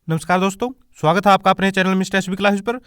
नमस्कार दोस्तों, स्वागत है आपका अपने चैनल मिस्टर एसबी क्लासेस पर।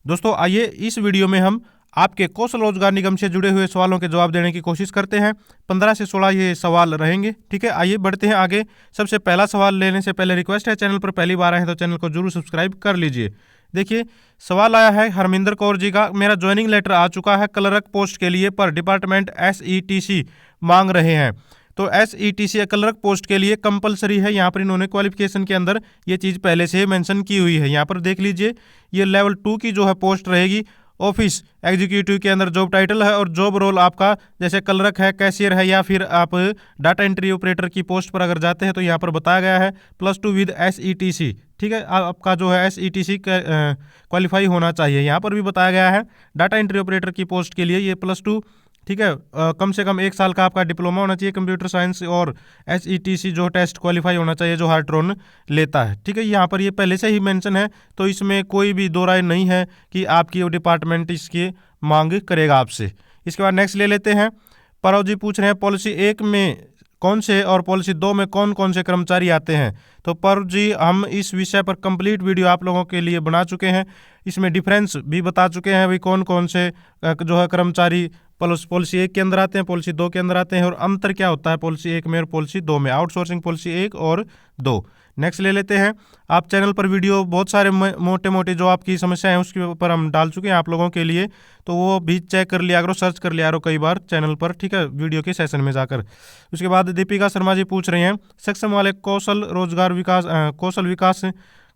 दोस्तों आइए इस वीडियो में हम आपके कौशल रोजगार निगम से जुड़े हुए सवालों के जवाब देने की कोशिश करते हैं। 15 से 16 ये सवाल रहेंगे। ठीक है, आइए बढ़ते हैं आगे। सबसे पहला सवाल लेने से पहले रिक्वेस्ट है, चैनल पर पहली बार आए हैं तो चैनल को जरूर सब्सक्राइब कर लीजिए। देखिए, सवाल आया है हरमिंदर कौर जी का। मेरा ज्वाइनिंग लेटर आ चुका है क्लर्क पोस्ट के लिए, पर डिपार्टमेंट SETC मांग रहे हैं। तो SETC क्लर्क पोस्ट के लिए कंपलसरी है। यहाँ पर इन्होंने क्वालिफिकेशन के अंदर ये चीज़ पहले से मेंशन की हुई है। यहाँ पर देख लीजिए, ये लेवल 2 की जो है पोस्ट रहेगी। ऑफिस एग्जीक्यूटिव के अंदर जॉब टाइटल है और जॉब रोल आपका जैसे क्लर्क है, कैशियर है, या फिर आप डाटा एंट्री ऑपरेटर की पोस्ट पर अगर जाते हैं तो यहाँ पर बताया गया है +2 विद SETC। ठीक है, आपका जो है SETC क्वालिफाई होना चाहिए। यहाँ पर भी बताया गया है डाटा एंट्री ऑपरेटर की पोस्ट के लिए ये +2। ठीक है, कम से कम 1 साल का आपका डिप्लोमा होना चाहिए कंप्यूटर साइंस, और SETC जो टेस्ट क्वालिफाई होना चाहिए जो हार्ट्रॉन लेता है। ठीक है, यहाँ पर ये पहले से ही मेंशन है, तो इसमें कोई भी दो राय नहीं है कि आपकी वो डिपार्टमेंट इसकी मांग करेगा आपसे। इसके बाद नेक्स्ट ले लेते हैं। परव जी पूछ रहे हैं पॉलिसी 1 में कौन से और पॉलिसी 2 में कौन कौन से कर्मचारी आते हैं। तो परव जी, हम इस विषय पर कंप्लीट वीडियो आप लोगों के लिए बना चुके हैं। इसमें डिफरेंस भी बता चुके हैं भाई कौन कौन से जो है कर्मचारी पॉलिसी 1 के अंदर आते हैं, पॉलिसी 2 के अंदर आते हैं, और अंतर क्या होता है पॉलिसी 1 में और पॉलिसी 2 में, आउटसोर्सिंग पॉलिसी 1 और 2। नेक्स्ट ले लेते हैं। आप चैनल पर वीडियो बहुत सारे मोटे मोटे जो आपकी समस्या है उसके ऊपर हम डाल चुके हैं आप लोगों के लिए, तो वो भी चेक कर लिया करो, सर्च कर लिया करो कई बार चैनल पर। ठीक है, वीडियो के सेशन में जाकर। उसके बाद दीपिका शर्मा जी पूछ रहे हैं सक्षम वाले कौशल विकास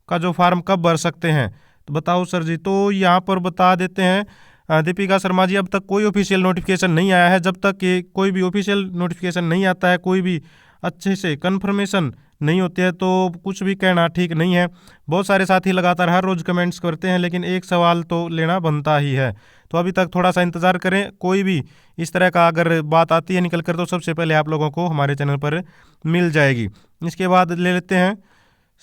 का जो फॉर्म कब भर सकते हैं। तो बताओ सर जी। तो यहाँ पर बता देते हैं दीपिका शर्मा जी, अब तक कोई ऑफिशियल नोटिफिकेशन नहीं आया है। जब तक कि कोई भी ऑफिशियल नोटिफिकेशन नहीं आता है, कोई भी अच्छे से कंफर्मेशन नहीं होती है, तो कुछ भी कहना ठीक नहीं है। बहुत सारे साथी लगातार हर रोज़ कमेंट्स करते हैं, लेकिन एक सवाल तो लेना बनता ही है। तो अभी तक थोड़ा सा इंतज़ार करें। कोई भी इस तरह का अगर बात आती है निकल कर, तो सबसे पहले आप लोगों को हमारे चैनल पर मिल जाएगी। इसके बाद ले लेते हैं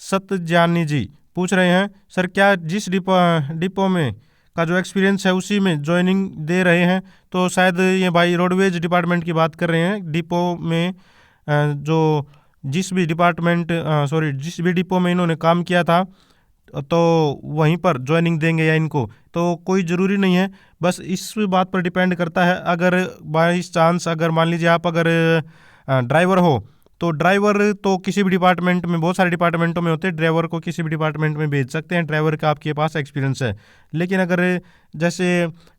सत्यजानी जी पूछ रहे हैं सर, क्या जिस डिपो में का जो एक्सपीरियंस है उसी में ज्वाइनिंग दे रहे हैं। तो शायद ये भाई रोडवेज डिपार्टमेंट की बात कर रहे हैं। डिपो में जो जिस भी डिपो में इन्होंने काम किया था, तो वहीं पर ज्वाइनिंग देंगे या इनको, तो कोई ज़रूरी नहीं है। बस इस बात पर डिपेंड करता है, अगर बाई चांस अगर मान लीजिए आप अगर ड्राइवर हो, तो ड्राइवर तो किसी भी डिपार्टमेंट में, बहुत सारे डिपार्टमेंटों में होते हैं, ड्राइवर को किसी भी डिपार्टमेंट में भेज सकते हैं, ड्राइवर का आपके पास एक्सपीरियंस है। लेकिन अगर जैसे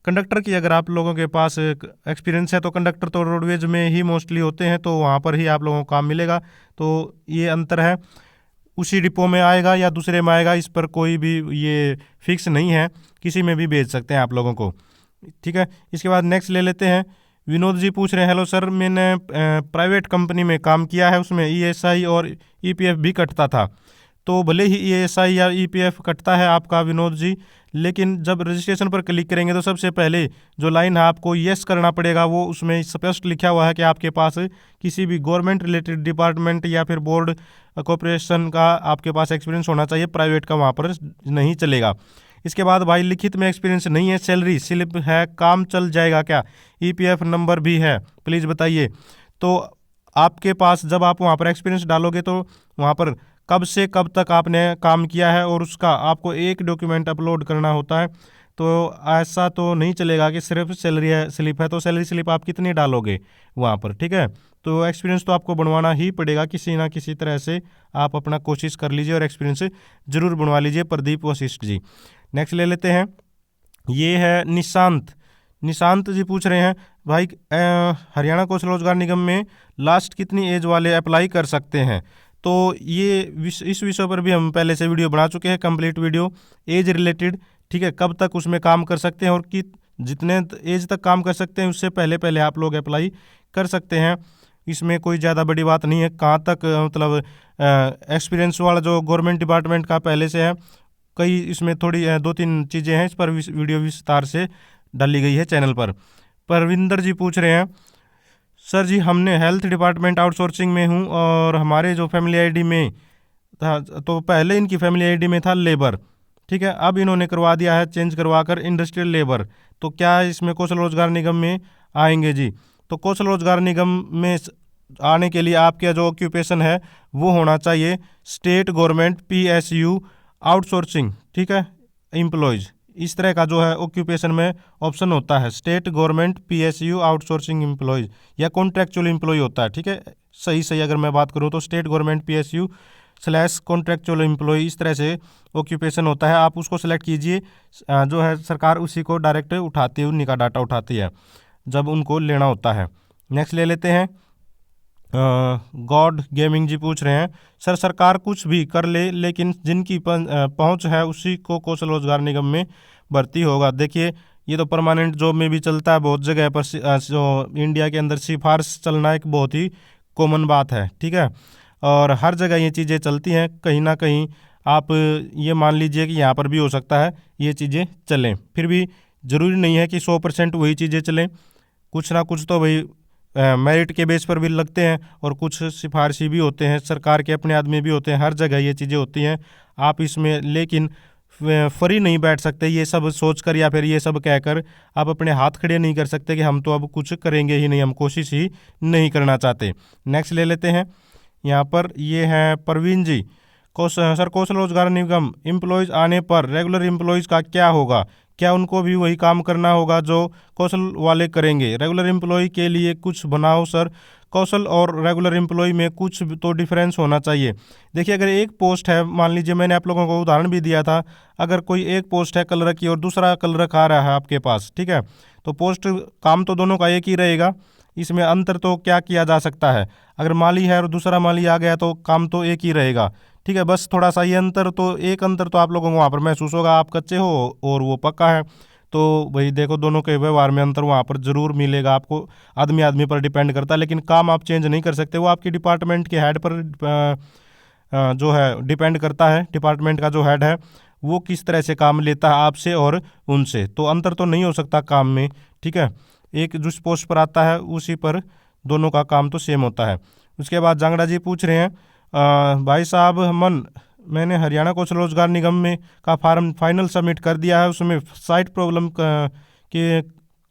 कंडक्टर की अगर आप लोगों के पास एक्सपीरियंस है, तो कंडक्टर तो रोडवेज में ही मोस्टली होते हैं, तो वहाँ पर ही आप लोगों को काम मिलेगा। तो ये अंतर है, उसी डिपो में आएगा या दूसरे में आएगा, इस पर कोई भी ये फिक्स नहीं है, किसी में भी भेज सकते हैं आप लोगों को। ठीक है, इसके बाद नेक्स्ट ले लेते हैं। विनोद जी पूछ रहे हैं हेलो सर, मैंने प्राइवेट कंपनी में काम किया है, उसमें ESI और EPF भी कटता था। तो भले ही ESI या EPF कटता है आपका विनोद जी, लेकिन जब रजिस्ट्रेशन पर क्लिक करेंगे तो सबसे पहले जो लाइन है आपको यस करना पड़ेगा, वो उसमें स्पष्ट लिखा हुआ है कि आपके पास किसी भी गवर्नमेंट रिलेटेड डिपार्टमेंट या फिर बोर्ड कॉरपोरेशन का आपके पास एक्सपीरियंस होना चाहिए, प्राइवेट का वहाँ पर नहीं चलेगा। इसके बाद भाई लिखित में एक्सपीरियंस नहीं है, सैलरी स्लिप है, काम चल जाएगा क्या, EPF नंबर भी है, प्लीज़ बताइए। तो आपके पास जब आप वहाँ पर एक्सपीरियंस डालोगे तो वहाँ पर कब से कब तक आपने काम किया है और उसका आपको एक डॉक्यूमेंट अपलोड करना होता है। तो ऐसा तो नहीं चलेगा कि सिर्फ सैलरी स्लिप है, तो सैलरी स्लिप आप कितनी डालोगे वहाँ पर। ठीक है, तो एक्सपीरियंस तो आपको बनवाना ही पड़ेगा, किसी ना किसी तरह से आप अपना कोशिश कर लीजिए और एक्सपीरियंस जरूर बनवा लीजिए। प्रदीप वशिष्ठ जी। नेक्स्ट ले लेते हैं, ये है निशांत जी पूछ रहे हैं भाई हरियाणा कौशल रोजगार निगम में लास्ट कितनी एज वाले अप्लाई कर सकते हैं। तो ये इस विषय पर भी हम पहले से वीडियो बना चुके हैं, कंप्लीट वीडियो एज रिलेटेड। ठीक है, कब तक उसमें काम कर सकते हैं और कि जितने एज तक काम कर सकते हैं उससे पहले पहले आप लोग अप्लाई कर सकते हैं। इसमें कोई ज़्यादा बड़ी बात नहीं है, कहाँ तक मतलब एक्सपीरियंस वाला जो गवर्नमेंट डिपार्टमेंट का पहले से है, कई इसमें थोड़ी 2-3 चीज़ें हैं, इस पर वीडियो विस्तार से डाली गई है चैनल पर। परविंदर जी पूछ रहे हैं सर जी, हमने हेल्थ डिपार्टमेंट आउटसोर्सिंग में हूँ और हमारे जो फैमिली आईडी में था, तो पहले इनकी फैमिली आईडी में था लेबर। ठीक है, अब इन्होंने करवा दिया है चेंज करवा कर इंडस्ट्रियल लेबर। तो क्या इसमें कौशल रोजगार निगम में आएंगे जी। तो कौशल रोजगार निगम में आने के लिए आपका जो ऑक्यूपेशन है वो होना चाहिए स्टेट गवर्नमेंट PSU आउटसोर्सिंग, ठीक है, एम्प्लॉयज़, इस तरह का जो है ऑक्यूपेशन में ऑप्शन होता है। State government PSU outsourcing employees या कॉन्ट्रैक्चुअल एम्प्लॉय होता है, ठीक है। सही अगर मैं बात करूँ तो state government PSU slash contractual employ, इस तरह से ऑक्यूपेशन होता है। आप उसको सेलेक्ट कीजिए, जो है सरकार उसी को डायरेक्ट उठाती है, उन्हीं का डाटा उठाती है जब उनको लेना होता है। नेक्स्ट ले लेते हैं। गॉड गेमिंग जी पूछ रहे हैं, सर सरकार कुछ भी कर ले लेकिन जिनकी पहुंच है उसी को कौशल रोजगार निगम में भर्ती होगा। देखिए ये तो परमानेंट जॉब में भी चलता है बहुत जगह पर, जो इंडिया के अंदर सिफारिश चलना एक बहुत ही कॉमन बात है, ठीक है। और हर जगह ये चीज़ें चलती हैं, कहीं ना कहीं आप ये मान लीजिए कि यहाँ पर भी हो सकता है ये चीज़ें चलें। फिर भी ज़रूरी नहीं है कि 100% वही चीज़ें चलें, कुछ ना कुछ तो भाई मेरिट के बेस पर भी लगते हैं और कुछ सिफारिशी भी होते हैं, सरकार के अपने आदमी भी होते हैं, हर जगह ये चीज़ें होती हैं। आप इसमें लेकिन फ्री नहीं बैठ सकते ये सब सोचकर या फिर ये सब कहकर आप अपने हाथ खड़े नहीं कर सकते कि हम तो अब कुछ करेंगे ही नहीं, हम कोशिश ही नहीं करना चाहते। नेक्स्ट ले लेते हैं। यहाँ पर ये हैं परवीन जी, सर कौशल रोजगार निगम एम्प्लॉयज़ आने पर रेगुलर एम्प्लॉयज़ का क्या होगा, क्या उनको भी वही काम करना होगा जो कौशल वाले करेंगे? रेगुलर एम्प्लॉय के लिए कुछ बनाओ सर, कौशल और रेगुलर एम्प्लॉय में कुछ तो डिफरेंस होना चाहिए। देखिए अगर एक पोस्ट है, मान लीजिए मैंने आप लोगों को उदाहरण भी दिया था, अगर कोई एक पोस्ट है क्लर्क की और दूसरा क्लर्क आ रहा है आपके पास, ठीक है, तो पोस्ट काम तो दोनों का एक ही रहेगा, इसमें अंतर तो क्या किया जा सकता है। अगर माली है और दूसरा माली आ गया तो काम तो एक ही रहेगा, ठीक है। बस थोड़ा सा ये अंतर तो, एक अंतर तो आप लोगों को वहाँ पर महसूस होगा, आप कच्चे हो और वो पक्का है, तो भाई देखो दोनों के व्यवहार में अंतर वहाँ पर ज़रूर मिलेगा आपको। आदमी आदमी पर डिपेंड करता है, लेकिन काम आप चेंज नहीं कर सकते, वो आपकी डिपार्टमेंट के हेड पर जो है डिपेंड करता है। डिपार्टमेंट का जो हेड है वो किस तरह से काम लेता है आपसे और उनसे, तो अंतर तो नहीं हो सकता काम में, ठीक है। एक जिस पोस्ट पर आता है उसी पर दोनों का काम तो सेम होता है। उसके बाद जांगड़ा जी पूछ रहे हैं, भाई साहब मैंने हरियाणा कौशल रोजगार निगम में का फॉर्म फाइनल सबमिट कर दिया है, उसमें साइट प्रॉब्लम के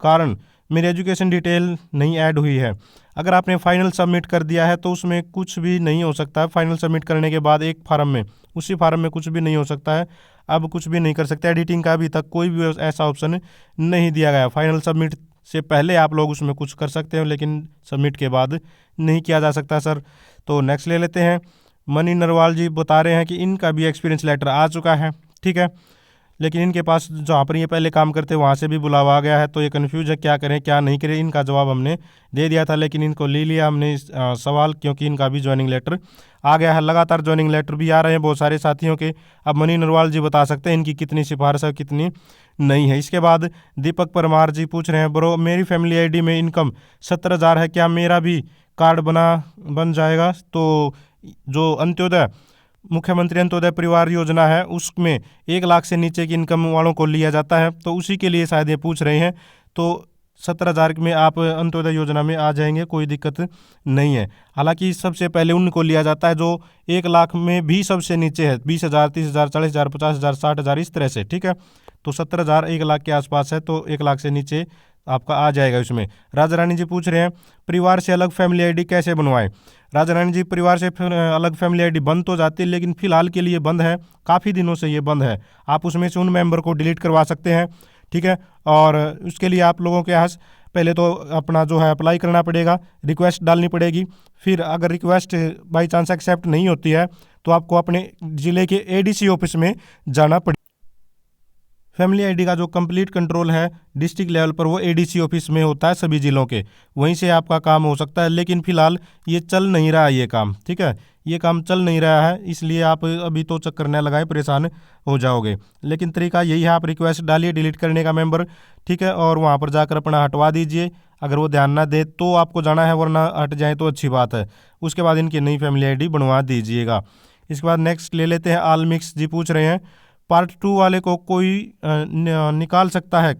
कारण मेरी एजुकेशन डिटेल नहीं ऐड हुई है। अगर आपने फाइनल सबमिट कर दिया है तो उसमें कुछ भी नहीं हो सकता है। फाइनल सबमिट करने के बाद एक फार्म में, उसी फार्म में कुछ भी नहीं हो सकता है, अब कुछ भी नहीं कर सकते। एडिटिंग का अभी तक कोई भी ऐसा ऑप्शन नहीं दिया गया। फाइनल सबमिट से पहले आप लोग उसमें कुछ कर सकते हैं, लेकिन सबमिट के बाद नहीं किया जा सकता सर। तो नेक्स्ट ले लेते हैं। मनी नरवाल जी बता रहे हैं कि इनका भी एक्सपीरियंस लेटर आ चुका है, ठीक है, लेकिन इनके पास जहाँ पर ये पहले काम करते वहाँ से भी बुलावा आ गया है, तो ये कन्फ्यूज है क्या करें क्या नहीं करें। इनका जवाब हमने दे दिया था, लेकिन इनको ले लिया हमने सवाल, क्योंकि इनका भी ज्वाइनिंग लेटर आ गया है। लगातार ज्वाइनिंग लेटर भी आ रहे हैं बहुत सारे साथियों के। अब मनी नरवाल जी बता सकते हैं इनकी कितनी सिफारिश है कितनी नहीं है। इसके बाद दीपक परमार जी पूछ रहे हैं, ब्रो मेरी फैमिली आईडी में इनकम 70,000 है, क्या मेरा भी कार्ड बन जाएगा? तो जो अंत्योदय मुख्यमंत्री अंत्योदय परिवार योजना है उसमें 1 लाख से नीचे की इनकम वालों को लिया जाता है, तो उसी के लिए शायद ये पूछ रहे हैं। तो 70,000 में आप अंत्योदय योजना में आ जाएंगे, कोई दिक्कत नहीं है। हालांकि सबसे पहले उनको लिया जाता है जो 1 लाख में भी सबसे नीचे है, 20,000, 30,000, 40,000, 50,000, 60,000, इस तरह से, ठीक है। तो 70,000 1 लाख के आसपास है, तो 1 लाख से नीचे आपका आ जाएगा इसमें। राजा रानी जी पूछ रहे हैं, परिवार से अलग फैमिली आईडी कैसे बनवाएं? राजा रानी जी, परिवार से अलग फैमिली आईडी बंद तो जाती है, लेकिन फिलहाल के लिए बंद है, काफ़ी दिनों से ये बंद है। आप उसमें से उन मेंबर को डिलीट करवा सकते हैं, ठीक है। और उसके लिए आप लोगों के यहाँ पहले तो अपना जो है अप्लाई करना पड़ेगा, रिक्वेस्ट डालनी पड़ेगी। फिर अगर रिक्वेस्ट बाई चांस एक्सेप्ट नहीं होती है तो आपको अपने ज़िले के एडीसी ऑफिस में जाना पड़ेगा। फैमिली आईडी का जो कंप्लीट कंट्रोल है डिस्ट्रिक्ट लेवल पर वो एडीसी ऑफिस में होता है सभी ज़िलों के, वहीं से आपका काम हो सकता है। लेकिन फिलहाल ये चल नहीं रहा है ये काम, ठीक है, ये काम चल नहीं रहा है, इसलिए आप अभी तो चक्कर न लगाए, परेशान हो जाओगे। लेकिन तरीका यही है, आप रिक्वेस्ट डालिए डिलीट करने का मेंबर, ठीक है, और वहाँ पर जाकर अपना हटवा दीजिए। अगर वो ध्यान ना दे तो आपको जाना है, वरना हट जाए तो अच्छी बात है। उसके बाद इनकी नई फैमिली आईडी बनवा दीजिएगा। इसके बाद नेक्स्ट ले लेते हैं। आल मिक्स जी पूछ रहे हैं, पार्ट 2 वाले को कोई निकाल सकता है?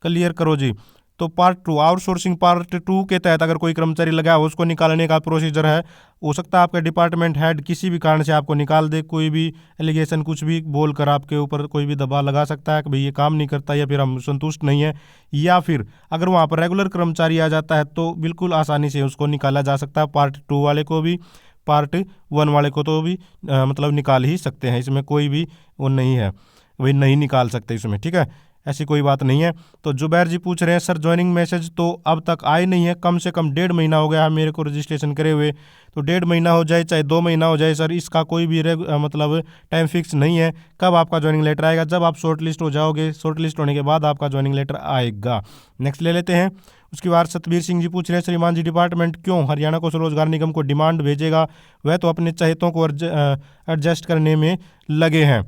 क्लियर करो जी। तो पार्ट 2 आउटसोर्सिंग पार्ट 2 के तहत अगर कोई कर्मचारी लगा हो उसको निकालने का प्रोसीजर है। हो सकता है आपका डिपार्टमेंट हेड किसी भी कारण से आपको निकाल दे, कोई भी एलिगेशन कुछ भी बोलकर आपके ऊपर कोई भी दबाव लगा सकता है कि भाई ये काम नहीं करता या फिर हम संतुष्ट नहीं है। या फिर अगर वहाँ पर रेगुलर कर्मचारी आ जाता है तो बिल्कुल आसानी से उसको निकाला जा सकता है, पार्ट 2 वाले को भी। पार्ट 1 वाले को तो भी मतलब निकाल ही सकते हैं, इसमें कोई भी वो नहीं है, वही नहीं निकाल सकते इसमें, ठीक है, ऐसी कोई बात नहीं है। तो जुबैर जी पूछ रहे हैं सर ज्वाइनिंग मैसेज तो अब तक आए नहीं है, कम से कम 1.5 महीना हो गया है मेरे को रजिस्ट्रेशन करे हुए, तो 1.5 महीना हो जाए चाहे 2 महीना हो जाए सर, इसका कोई भी मतलब टाइम फिक्स नहीं है कब आपका ज्वाइनिंग लेटर आएगा। जब आप शॉर्ट लिस्ट हो जाओगे, शॉर्ट लिस्ट होने के बाद आपका ज्वाइनिंग लेटर आएगा। नेक्स्ट ले लेते हैं। उसके बाद सतबीर सिंह जी पूछ रहे हैं श्रीमान जी डिपार्टमेंट क्यों हरियाणा कौशल रोजगार निगम को डिमांड भेजेगा, वह तो अपने चहेतों को एडजस्ट करने में लगे हैं।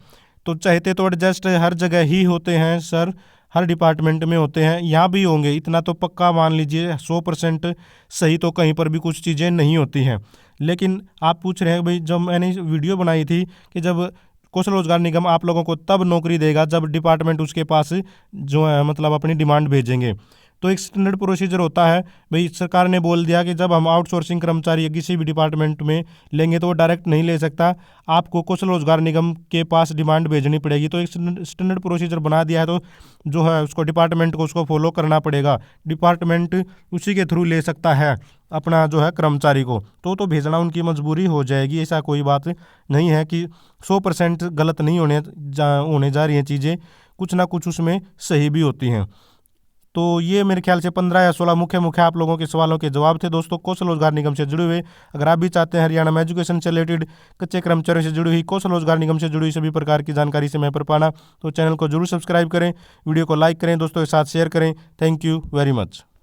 तो चहेते तो एडजस्ट हर जगह ही होते हैं सर, हर डिपार्टमेंट में होते हैं, यहाँ भी होंगे, इतना तो पक्का मान लीजिए 100% सही तो कहीं पर भी कुछ चीज़ें नहीं होती हैं। लेकिन आप पूछ रहे हैं भाई, जब मैंने वीडियो बनाई थी कि जब कौशल रोजगार निगम आप लोगों को तब नौकरी देगा जब डिपार्टमेंट उसके पास जो है मतलब अपनी डिमांड भेजेंगे। तो एक स्टैंडर्ड प्रोसीजर होता है भाई, सरकार ने बोल दिया कि जब हम आउटसोर्सिंग कर्मचारी या किसी भी डिपार्टमेंट में लेंगे तो वो डायरेक्ट नहीं ले सकता, आपको कौशल रोजगार निगम के पास डिमांड भेजनी पड़ेगी। तो एक स्टैंडर्ड प्रोसीजर बना दिया है, तो जो है उसको डिपार्टमेंट को उसको फॉलो करना पड़ेगा, डिपार्टमेंट उसी के थ्रू ले सकता है अपना जो है कर्मचारी को, तो भेजना उनकी मजबूरी हो जाएगी। ऐसा कोई बात नहीं है कि 100% गलत नहीं होने जा रही हैं चीज़ें, कुछ ना कुछ उसमें सही भी होती हैं। तो ये मेरे ख्याल से 15 या 16 मुख्य आप लोगों के सवालों के जवाब थे दोस्तों कौशल रोजगार निगम से जुड़े हुए। अगर आप भी चाहते हैं हरियाणा में एजुकेशन से रिलेटेड कच्चे कर्मचारियों से जुड़ी हुई, कौशल रोजगार निगम से जुड़ी हुई सभी प्रकार की जानकारी से मैं पर पाना, तो चैनल को जरूर सब्सक्राइब करें, वीडियो को लाइक करें, दोस्तों के साथ शेयर करें। Thank you very much.